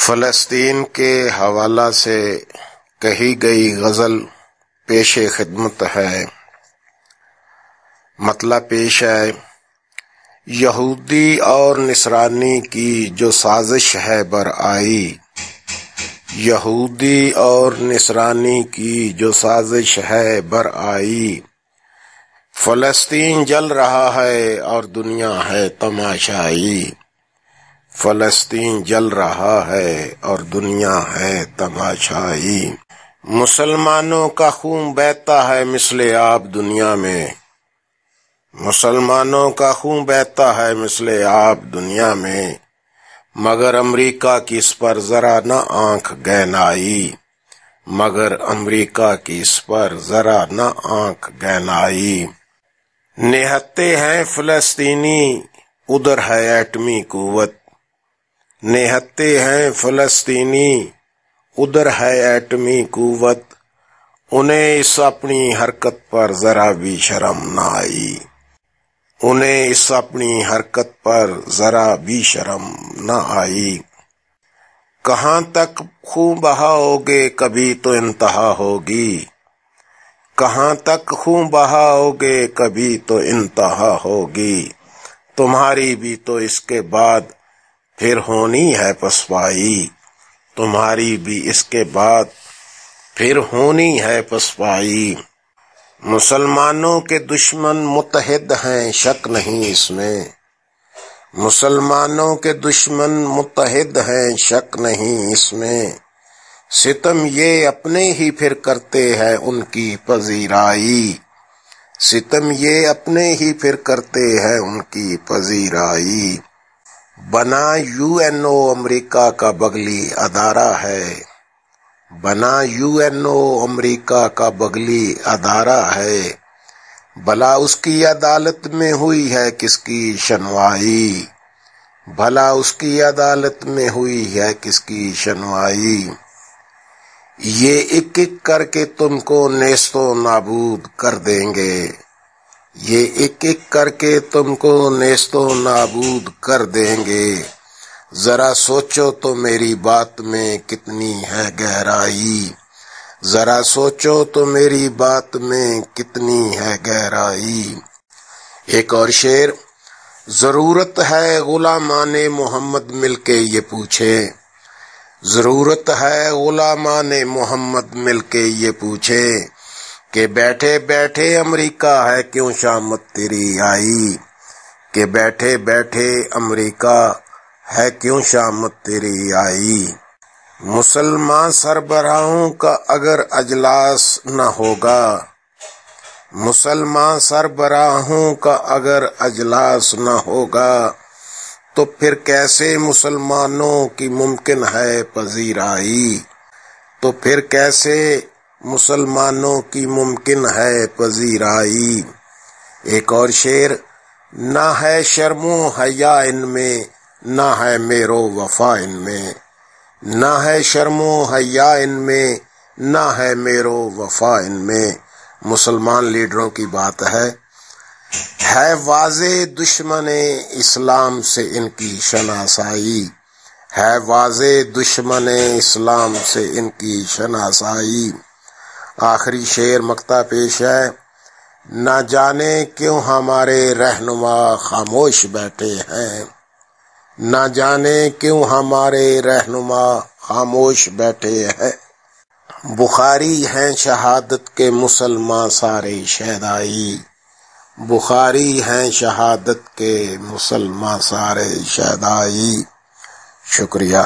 فلسطین کے حوالہ سے کہی گئی غزل پیش خدمت ہے۔ مطلب پیش ہے، یہودی اور نصرانی کی جو سازش ہے بر آئی، یہودی اور نصرانی کی جو سازش ہے بر آئی، فلسطین جل رہا ہے اور دنیا ہے تماشائی، فلسطین جل رہا ہے اور دنیا ہے تماشائی۔ مسلمانوں کا خون بہتا ہے مثل آب دنیا میں، مسلمانوں کا خون بہتا ہے مثل آب دنیا میں، مگر امریکہ کی اس پر ذرا نہ آنکھ گہنائی، مگر امریکہ کی اس پر ذرا نہ آنکھ گہنائی۔ نہتے ہیں فلسطینی ادھر ہے ایٹمی قوت، نہتے ہیں فلسطینی ادھر ہے ایٹمی قوت، انہیں اس اپنی حرکت پر ذرا بھی شرم نہ آئی، انہیں اس اپنی حرکت پر ذرا بھی شرم نہ آئی۔ کہاں تک خون بہاؤ گے کبھی تو انتہا ہوگی، کہاں تک خون بہاؤ گے کبھی تو انتہا ہوگی، تمہاری بھی تو اس کے بعد پھر ہونی ہے پسپائی، تمہاری بھی اس کے بعد پھر ہونی ہے پسپائی۔ مسلمانوں کے دشمن متحد ہیں شک نہیں اس میں، مسلمانوں کے دشمن متحد ہیں شک نہیں اس میں، ستم یہ اپنے ہی پھر کرتے ہیں ان کی پذیرائی، ستم یہ اپنے ہی پھر کرتے ہیں ان کی پذیرائی۔ بنا UNO امریکہ کا بغلی ادارہ ہے، بنا UNO امریکہ کا بغلی ادارہ ہے، بھلا اس کی عدالت میں ہوئی ہے کس کی شنوائی، بھلا اس کی عدالت میں ہوئی ہے کس کی شنوائی۔ یہ ایک ایک کر کے تم کو نیست و نابود کر دیں گے، یہ ایک ایک کر کے تم کو نیست و نابود کر دیں گے، ذرا سوچو تو میری بات میں کتنی ہے گہرائی، ذرا سوچو تو میری بات میں کتنی ہے گہرائی۔ ایک اور شعر، ضرورت ہے غلامان محمد مل کے یہ پوچھے، ضرورت ہے غلامان محمد مل کے یہ پوچھے کہ بیٹھے بیٹھے امریکہ ہے کیوں شامت تیری آئی، کہ بیٹھے بیٹھے امریکہ ہے کیوں شامت تیری آئی۔ مسلمان سربراہوں کا اگر اجلاس نہ ہوگا، مسلمان سربراہوں کا اگر اجلاس نہ ہوگا، تو پھر کیسے مسلمانوں کی ممکن ہے پذیرائی، تو پھر کیسے مسلمانوں کی ممکن ہے پذیرائی۔ ایک اور شعر، نہ ہے شرم و حیا ان میں، نہ ہے مہر و وفا ان میں، نہ ہے شرم و حیا ان میں، نہ ہے مہر و وفا ان میں۔ مسلمان لیڈروں کی بات ہے واضح دشمن اسلام سے ان کی شناسائی، ہے واضح دشمن اسلام سے ان کی شناسائی۔ آخری شعر مقطع پیش ہے، نہ جانے کیوں ہمارے رہنما خاموش بیٹھے ہیں، نہ جانے کیوں ہمارے رہنما خاموش بیٹھے ہیں، بخاری ہیں شہادت کے مسلمان سارے شہدائی، بخاری ہیں شہادت کے مسلمان سارے شہدائی۔ شکریہ۔